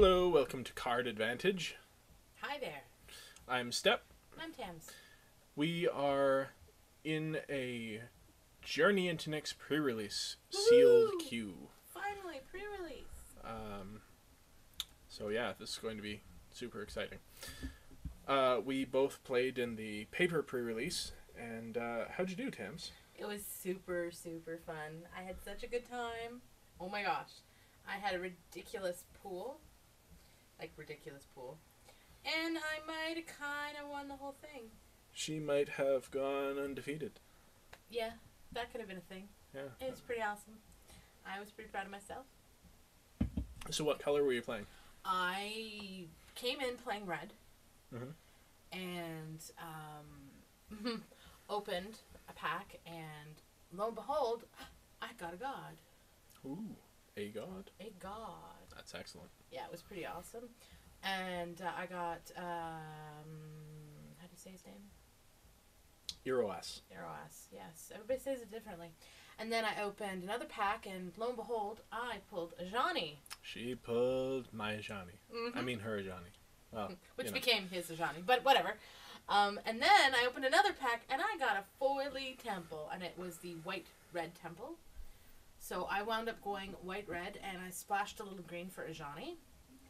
Hello, welcome to Card Advantage. Hi there. I'm Step. I'm Tams. We are in a Journey into Nyx pre-release sealed queue. Finally, pre-release. So yeah, this is going to be super exciting. We both played in the paper pre-release, and how'd you do, Tams? It was super, super fun. I had such a good time. Oh my gosh. I had a ridiculous pool. And I might have kind of won the whole thing. She might have gone undefeated. Yeah, that could have been a thing. Yeah. It was pretty awesome. I was pretty proud of myself. So what color were you playing? I came in playing red. Mm-hmm. And opened a pack, and lo and behold, I got a god. Ooh, a god. A god. That's excellent. Yeah, it was pretty awesome. And I got, how do you say his name? Eros. Eros, yes. Everybody says it differently. And then I opened another pack, and lo and behold, I pulled a Ajani. She pulled my Ajani. Mm-hmm. I mean her Ajani. Well, which became his Ajani, but whatever. And then I opened another pack, and I got a foily temple, and it was the white-red temple. So I wound up going white-red, and I splashed a little green for Ajani.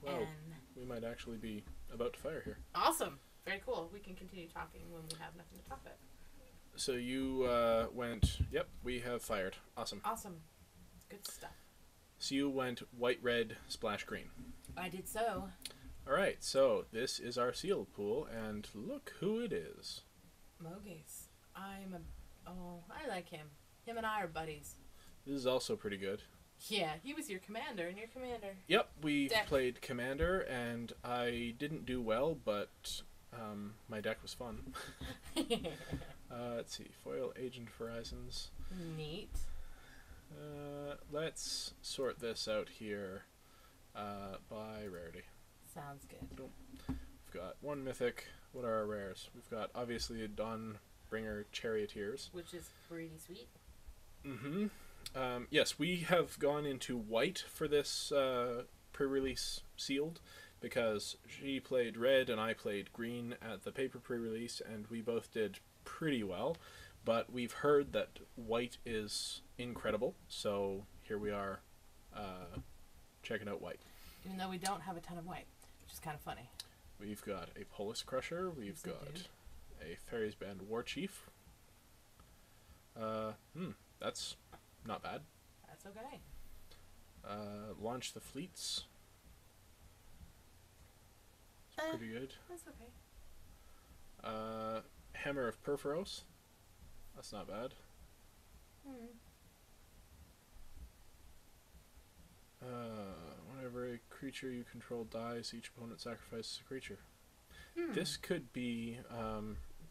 Wow, and we might actually be about to fire here. Awesome. Very cool. We can continue talking when we have nothing to talk about. So you went, yep, we have fired. Awesome. Awesome. Good stuff. So you went white, red, splash, green. I did so. Alright, so this is our sealed pool, and look who it is. Mogace. I like him. Him and I are buddies. This is also pretty good. Yeah, he was your commander, and your commander. Yep, we Deck. played commander, and I didn't do well, but my deck was fun. Let's see, foil Agent Horizons. Neat. Let's sort this out here by rarity. Sounds good. We've got one mythic. What are our rares? We've got obviously a Dawnbringer Charioteers, Which is pretty sweet. Mm-hmm. Yes, we have gone into white for this pre-release sealed because she played red and I played green at the paper pre-release, and we both did pretty well. But we've heard that white is incredible, so here we are checking out white. Even though we don't have a ton of white, which is kind of funny. We've got a Polis Crusher. We've Yes, got a Fairies Band War Chief. That's not bad. That's okay. Launch the Fleets. It's pretty good. That's okay. Hammer of Perforos. That's not bad. Whenever a creature you control dies, each opponent sacrifices a creature. This could be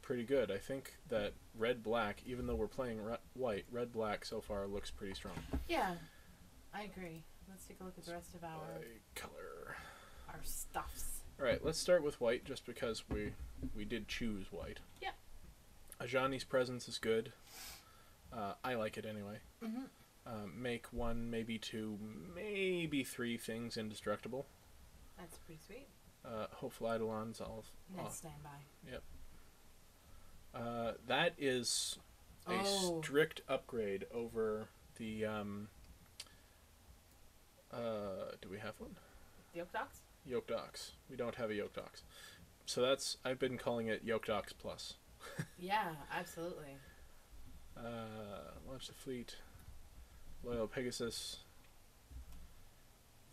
pretty good. I think that red-black, even though we're playing white, red-black so far looks pretty strong. Yeah, I agree. Let's take a look at the rest of our color. Our stuffs. Alright, let's start with white just because we did choose white. Yeah. Ajani's Presence is good. I like it anyway. Make one, maybe two, maybe three things indestructible. That's pretty sweet. Hopeful Eidolons, I'll stand by. Yep. That is a strict upgrade over the do we have one? The Yoke Docs? Yoke Docs. We don't have a Yoke Docs. So that's, I've been calling it Yoke Docs Plus. Yeah, absolutely. Launch the Fleet. Loyal Pegasus.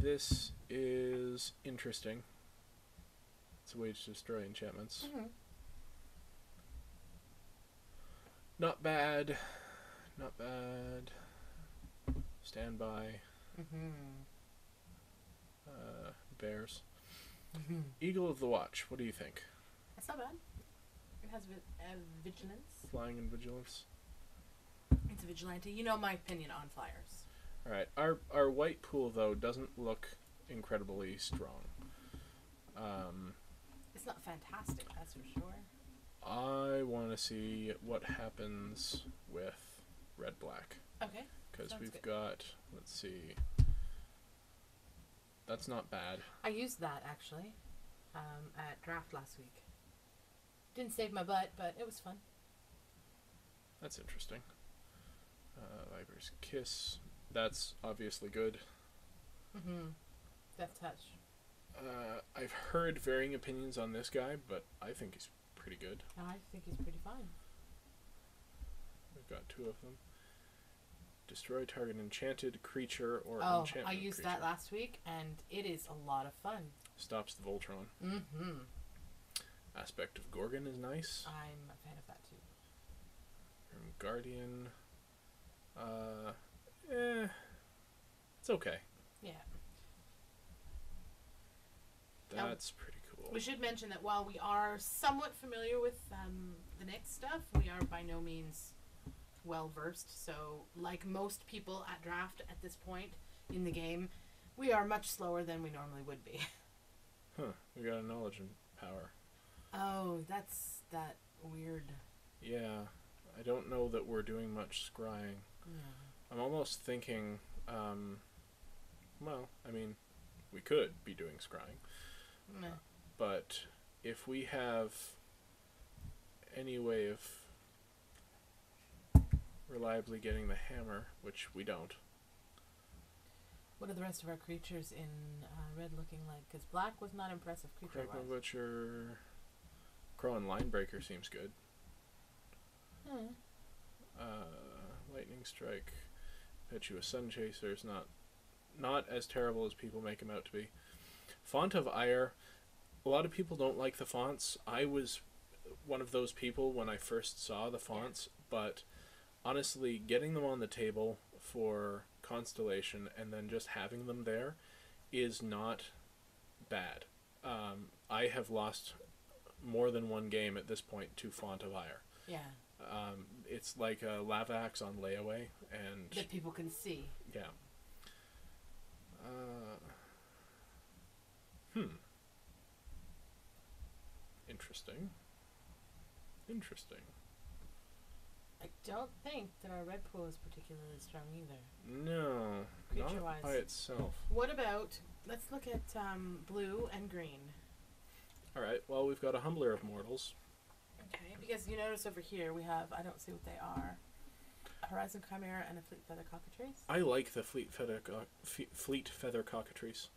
This is interesting. It's a way to destroy enchantments. Not bad. Not bad. Standby. Bears. Eagle of the Watch. What do you think? That's not bad. It has vigilance. Flying and vigilance. It's a vigilante. You know my opinion on flyers. Alright. Our white pool, though, doesn't look incredibly strong. It's not fantastic, that's for sure. I want to see what happens with red-black. Okay. Because we've good. got, let's see, That's not bad. I used that, actually, at draft last week. Didn't save my butt, but it was fun. That's interesting. Viper's Kiss. That's obviously good. Mm-hmm. Death Touch. I've heard varying opinions on this guy, but I think he's pretty good. I think he's pretty fine. We've got 2 of them. Destroy target enchanted creature or enchantment I used creature. that last week, and it is a lot of fun. Stops the Voltron. Mm-hmm. Aspect of Gorgon is nice. I'm a fan of that, too. Guardian. It's okay. Yeah. That's pretty cool. We should mention that while we are somewhat familiar with the next stuff, we are by no means well versed. So, like most people at draft at this point in the game, we are much slower than we normally would be. Huh. We got a knowledge and power. Oh, that's that weird. Yeah. I don't know that we're doing much scrying. Yeah. I'm almost thinking, well, I mean, we could be doing scrying. But if we have any way of reliably getting the hammer, which we don't. What are the rest of our creatures in red looking like? Because black was not impressive creature-wise. Kragma Butcher, Crow and Linebreaker seems good. Hmm. Lightning Strike, Impetuous Sun Chaser is not as terrible as people make him out to be. Font of Ire, a lot of people don't like the fonts. I was one of those people when I first saw the fonts, but honestly, getting them on the table for Constellation and then just having them there is not bad. I have lost more than one game at this point to Font of Ire. Yeah. It's like a Lavax on layaway, and that people can see. Yeah. Interesting. I don't think that our red pool is particularly strong either. No, Creature-wise. not by itself. What about, let's look at blue and green. Alright, well, we've got a Humbler of Mortals. Okay, because you notice over here we have, I don't see what they are, a Horizon Chimera and a Fleet Feather Cockatrice. I like the Fleet Feather Cockatrice.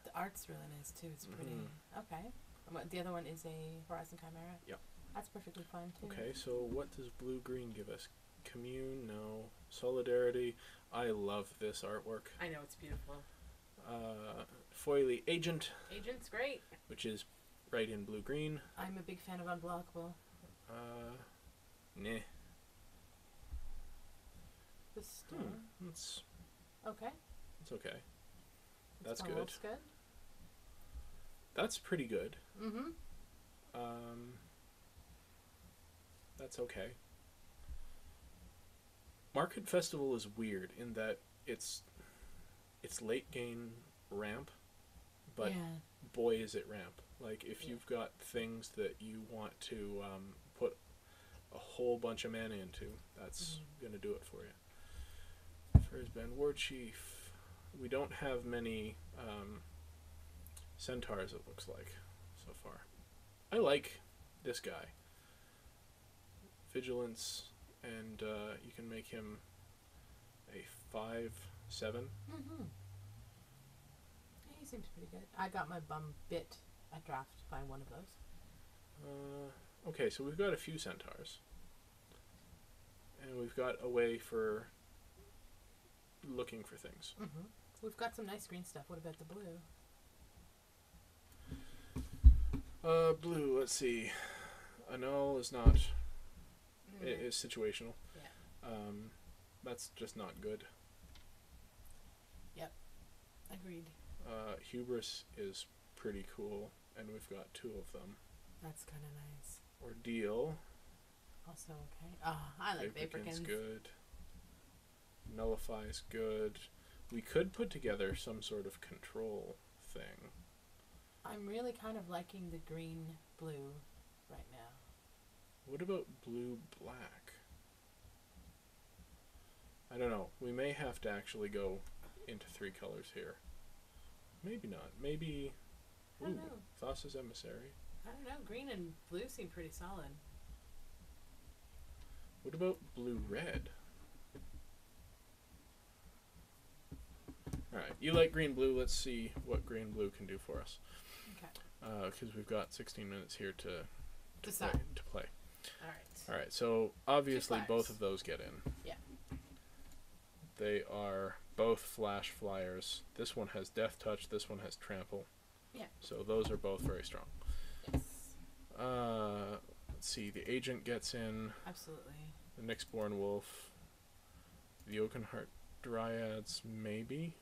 The art's really nice too, it's pretty. Okay. And what, the other one is a Horizon Chimera? Yep. That's perfectly fine too. Okay, so what does blue-green give us? Commune? No. Solidarity? I love this artwork. I know, it's beautiful. Foily Agent. Agent's great. Which is right in blue-green. I'm a big fan of Unblockable. Nah. The Stone. It's Okay. It's okay. That's It's good. almost good. That's pretty good. Mm-hmm. That's okay. Market Festival is weird in that it's late game ramp, but boy is it ramp. Like if you've got things that you want to put a whole bunch of mana into, that's gonna do it for you. First Band War Chief. We don't have many centaurs, it looks like, so far. I like this guy. Vigilance, and you can make him a 5/7. Mm-hmm. He seems pretty good. I got my bum bit at draft by one of those. Okay, so we've got a few centaurs. And we've got a way for looking for things. Mm-hmm. We've got some nice green stuff. What about the blue? Blue, let's see. Annul is not... It is situational. Yeah. That's just not good. Yep. Agreed. Hubris is pretty cool, and we've got 2 of them. That's kind of nice. Ordeal. Also okay. Oh, I like Vaporkin's. Good. Nullify's good. We could put together some sort of control thing. I'm really kind of liking the green-blue right now. What about blue-black? I don't know. We may have to actually go into 3 colors here. maybe not. Maybe. I don't know. Thassa's Emissary. I don't know. Green and blue seem pretty solid. What about blue-red? Alright, you like green-blue. Let's see what green-blue can do for us. Okay. Because we've got 16 minutes here to Decide. play. Alright. Alright, so obviously Two both flyers. of those get in. Yeah. They are both flash flyers. This one has Death Touch, this one has Trample. Yeah. So those are both very strong. Yes. Let's see, the Agent gets in. Absolutely. The Nyxborn Wolf. The Oakenheart Dryads, maybe.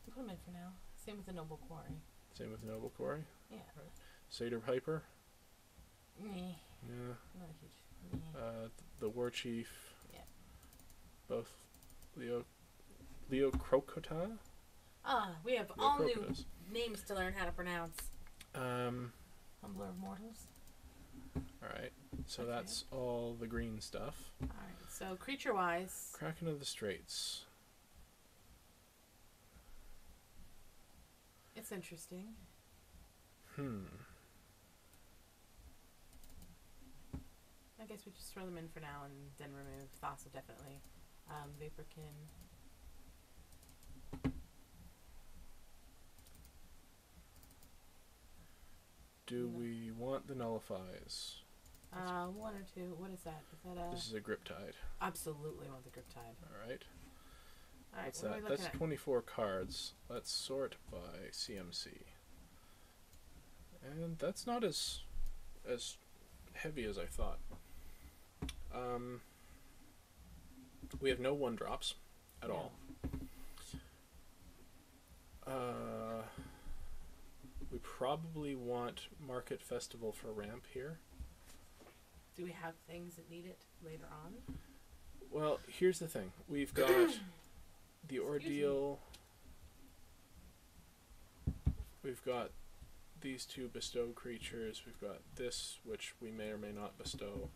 Put them in for now. Same with the Noble Quarry. Same with Noble Quarry. Yeah. Satyr Piper. Meh. Yeah. Not huge. Meh. The War Chief. Yeah. Both Leo Crocota. We have Leo all new Crocotas. names to learn how to pronounce. Humbler of Mortals. Alright, so Okay. that's all the green stuff. Alright, so creature-wise... Kraken of the Straits. It's interesting. I guess we just throw them in for now and then remove Thassa, definitely. Vaporkin. Do No. we want the Nullifies? One or two. What is that? Is that a... This is a Griptide. Absolutely want the Griptide. Alright. Alright, What's what are that? we That's looking at? 24 cards. Let's sort by CMC. And that's not as heavy as I thought. We have no 1-drops at all. We probably want Market Festival for ramp here. Do we have things that need it later on? Well, here's the thing. We've got the Ordeal. We've got these two bestow creatures. We've got this, which we may or may not bestow.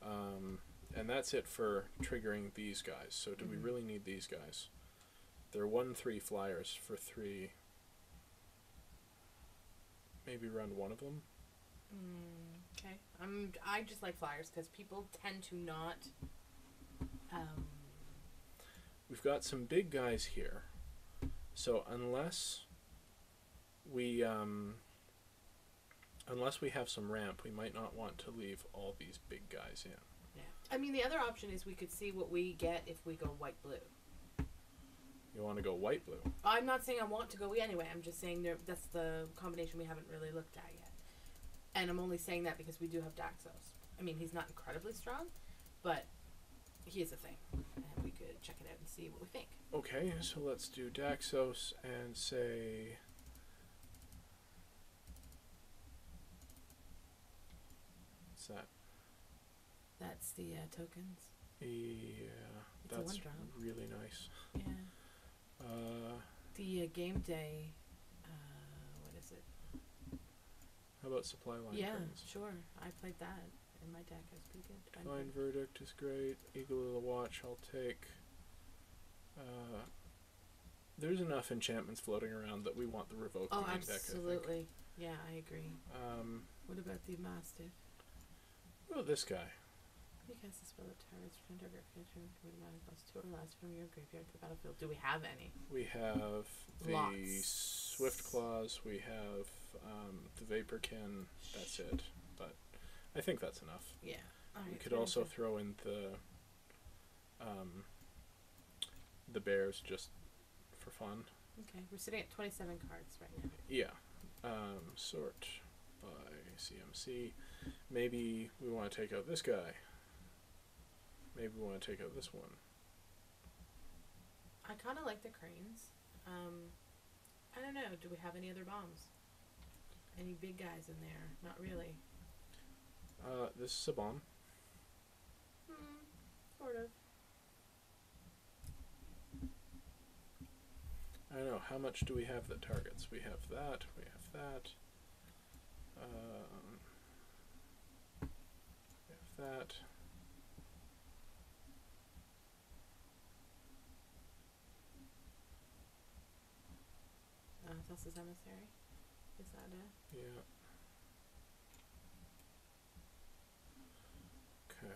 And that's it for triggering these guys. So do we really need these guys? They're 1/3 flyers for 3. Maybe run one of them. Okay. I just like flyers because people tend to not. We've got some big guys here. So unless we have some ramp, we might not want to leave all these big guys in. Yeah. I mean, the other option is we could see what we get if we go white-blue. You want to go white-blue? I'm not saying I want to go anyway. I'm just saying that's the combination we haven't really looked at yet. And I'm only saying that because we do have Daxos. I mean, he's not incredibly strong, but he is a thing. And we could check it out and see what we think. Okay, so let's do Daxos and say... What's that? That's the tokens. Yeah, It's a that's 1-drop. really nice. Yeah. The game day, what is it? How about Supply Line Yeah, Cranes? sure. I played that in my deck. It was pretty good. Divine Verdict is great. Eagle of the Watch I'll take. There's enough enchantments floating around that we want the Revoke Oh, main deck, I think. absolutely. Yeah, I agree. What about the Mastiff? What about this guy? You cast a spell that targets return target creature with mana +2 or less from your graveyard to the battlefield. Do we have any? We have the Lots. Swift Claws, we have the Vaporkin, that's it. But I think that's enough. Yeah. All We right, could fair also enough. throw in the bears just for fun. Okay, we're sitting at 27 cards right now. Yeah. Sort by CMC. Maybe we want to take out this guy. Maybe we want to take out this one. I kind of like the cranes. I don't know. Do we have any other bombs? Any big guys in there? Not really. This is a bomb. Sort of. I don't know. How much do we have that targets? We have that. We have that. We have that. Thanatos' Emissary. Is that it? Yeah. Okay.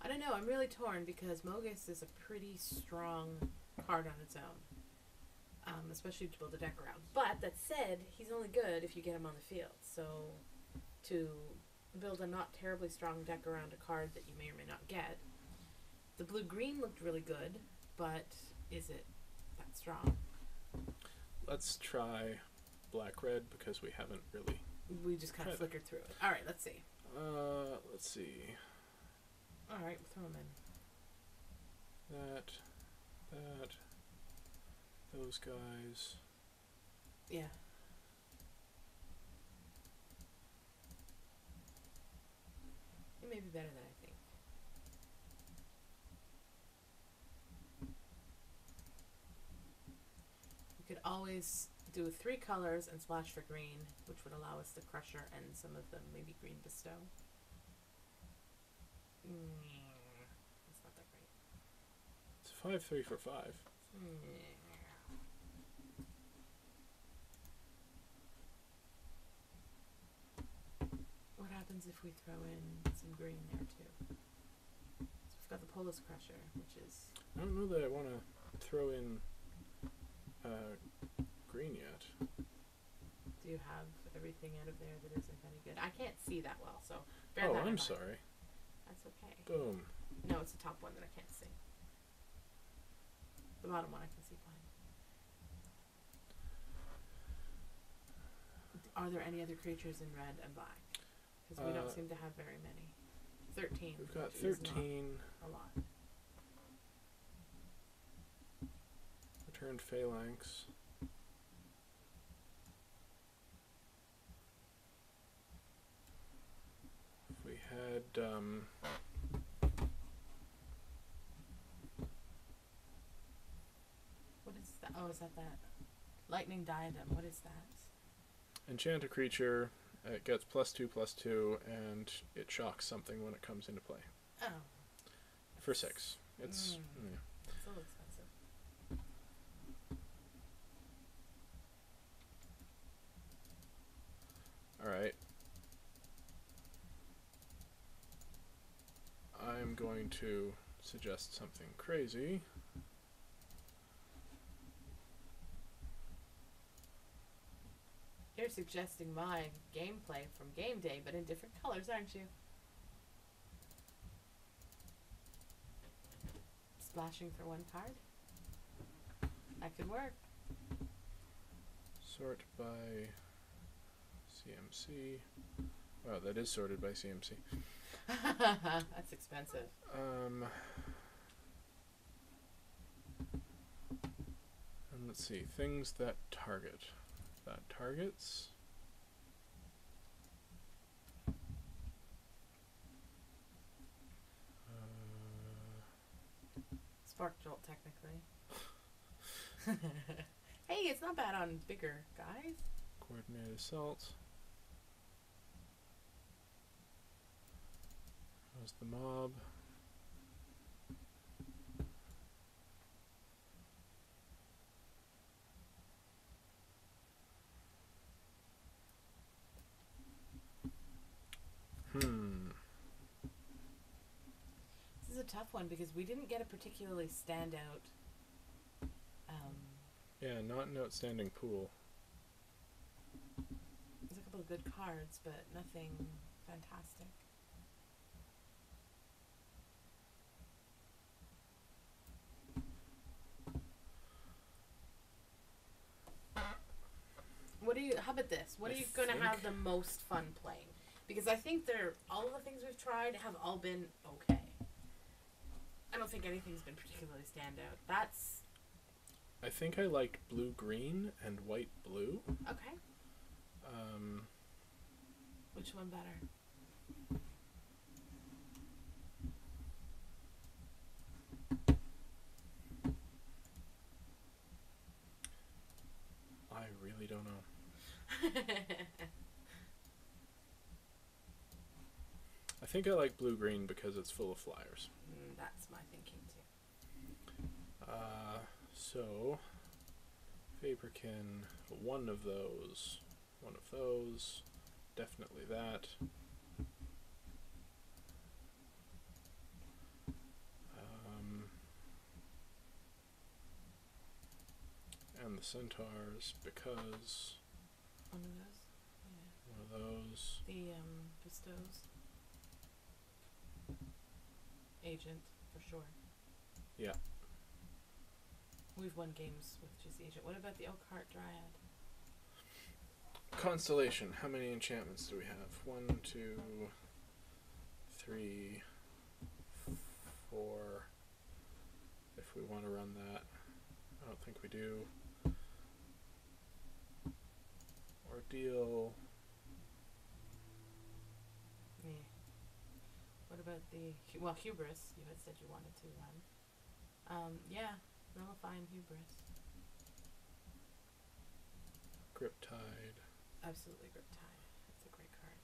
I don't know. I'm really torn because Mogus is a pretty strong card on its own. Especially to build a deck around. But that said, he's only good if you get him on the field. So to build a not terribly strong deck around a card that you may or may not get, the blue-green looked really good, but is it that strong? Let's try black-red because we haven't really... We just kind of flickered through it. All right, let's see. Let's see. All right, we'll throw them in. That, those guys. Yeah. It may be better than I think. You could always do 3 colors and splash for green, which would allow us the Crusher and some of the maybe green Bestow. That's not that great. It's 5-3 for 5. What happens if we throw in some green there too? So we've got the Polis Crusher, which is... I don't know that I want to throw in green yet. Do you have everything out of there that isn't any good? I can't see that well, so bear Oh, that in I'm mind. sorry. That's okay. Boom. No, it's the top one that I can't see. The bottom one I can see fine. Are there any other creatures in red and black? Because we don't seem to have very many. 13. We've got which is 13. not a lot. Returned Phalanx. If we had, What is that? Oh, is that Lightning Diadem? What is that? enchant a creature, it gets +2/+2, and it shocks something when it comes into play. Oh. For 6. It's... Yeah. It's a little expensive. Alright. I'm going to suggest something crazy. You're suggesting my gameplay from game day, but in different colors, aren't you? Splashing for 1 card? That could work. Sort by CMC. Wow, that is sorted by CMC. That's expensive. And let's see, things that target. That targets. Spark Jolt, technically. Hey, it's not bad on bigger guys. Coordinated assault. How's the mob? This is a tough one because we didn't get a particularly standout. Yeah, not an outstanding pool. There's a couple of good cards, but nothing fantastic. How about this? What are you going to have the most fun playing? Because I think all of the things we've tried have all been okay. I don't think anything's been particularly standout. I think I liked blue-green and white-blue. Okay. Which one better? I think I like blue-green because it's full of flyers. That's my thinking too. So Faberkin, one of those, definitely that. And the centaurs because One of those. Yeah. one of those. The bestows. Agent for sure. Yeah. We've won games with just agent. What about the Elkhart Dryad? Constellation. How many enchantments do we have? 1, 2, 3, 4. If we want to run that. I don't think we do. Ordeal. Yeah. What about the hubris? You had said you wanted to run. Yeah, nullifying hubris. Griptide. Absolutely, Griptide. That's a great card.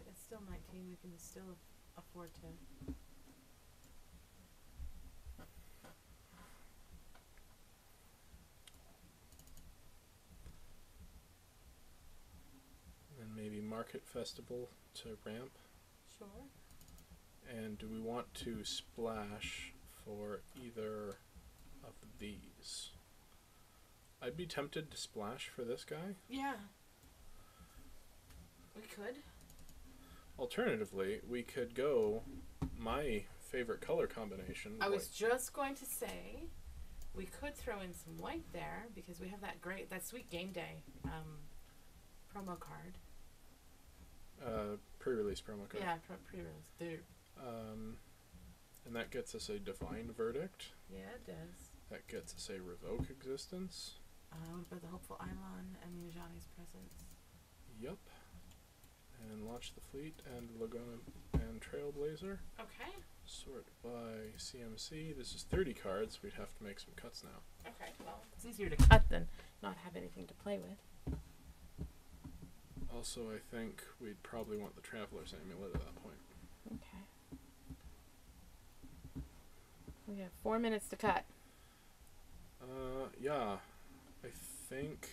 It's still 19. We can still afford to. And maybe Market Festival to ramp. Sure. And do we want to splash for either of these? I'd be tempted to splash for this guy. Yeah. We could. Alternatively, we could go my favorite color combination. I was just going to say we could throw in some white there because we have that sweet game day promo card. Pre-release promo card. Yeah, pre-release. Dude. And that gets us a Divine Verdict. Yeah, it does. That gets us a Revoke Existence. What about the Hopeful Eilon and Mujani's Presence? Yup. And Launch the Fleet and Laguna and Trailblazer. Okay. Sort by CMC. This is 30 cards. We'd have to make some cuts now. Okay, well, it's easier to cut than not have anything to play with. Also, I think we'd probably want the Traveler's Amulet at that point. Okay. We have 4 minutes to cut. Yeah. I think...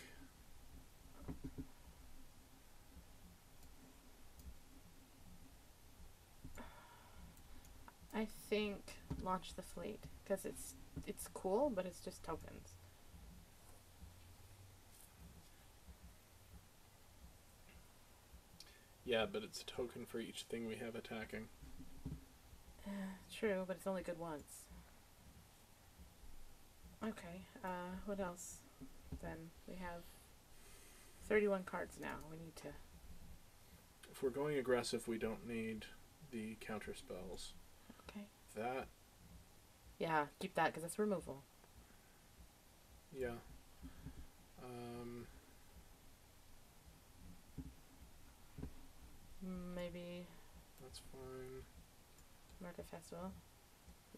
I think Launch the Fleet because it's cool, but it's just tokens. Yeah, but it's a token for each thing we have attacking. True, but it's only good once. Okay, what else? Then we have 31 cards now. We need to... If we're going aggressive, we don't need the counter spells. Okay. That... Yeah, keep that, because it's removal. Yeah. Maybe... That's fine. Market Festival.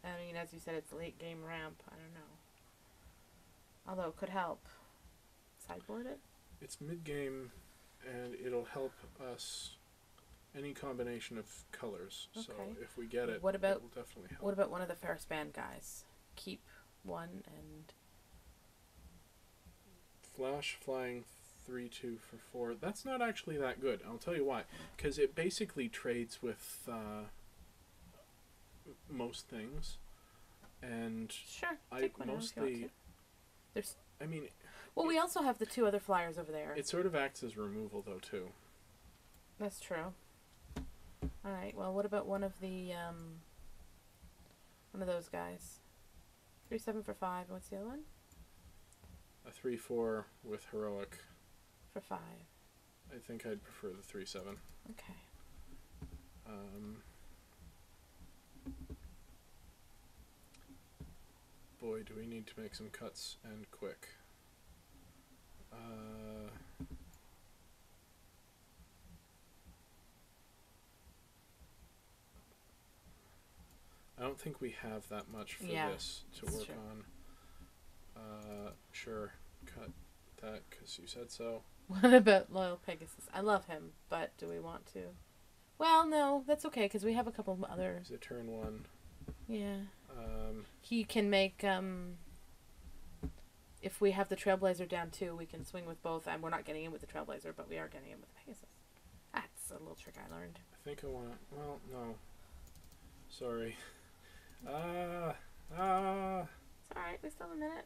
I mean, as you said, it's late game ramp. I don't know. Although it could help. Sideboard it? It's mid-game, and it'll help us any combination of colors. Okay. So if we get it, What about- it will definitely help. What about one of the Ferris Band guys? Keep one and... Flash, flying, 3/2 for 4. That's not actually that good. I'll tell you why. Because it basically trades with most things. And Sure, I take one out if you want mostly... to. There's... I mean... Well, we also have the 2 other flyers over there. It sort of acts as removal, though, too. That's true. Alright, well, what about one of the, one of those guys? 3/7 for 5, and what's the other one? A 3/4 with Heroic. For 5. I think I'd prefer the 3/7. Okay. Boy, do we need to make some cuts, and quick. I don't think we have that much for Yeah, this to that's work true. on. Sure. Cut that because you said so. What about Loyal Pegasus? I love him, but do we want to? Well, no, that's okay because we have a couple of other. Is it turn 1? Yeah. He can make if we have the Trailblazer down too, we can swing with both. And we're not getting in with the Trailblazer, but we are getting in with the Pegasus. That's a little trick I learned. I think I want to. Well, no. Sorry. It's alright, we still have a minute.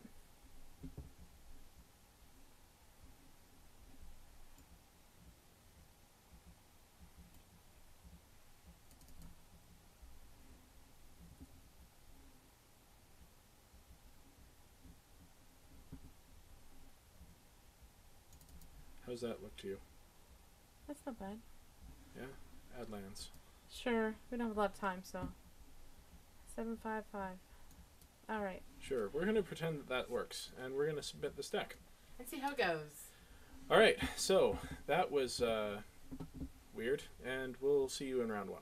How's that look to you? That's not bad. Yeah? Add lands. Sure, we don't have a lot of time, so 755. All right. Sure, we're gonna pretend that works, and we're gonna submit this deck. Let's see how it goes. All right, so that was weird, and we'll see you in round 1.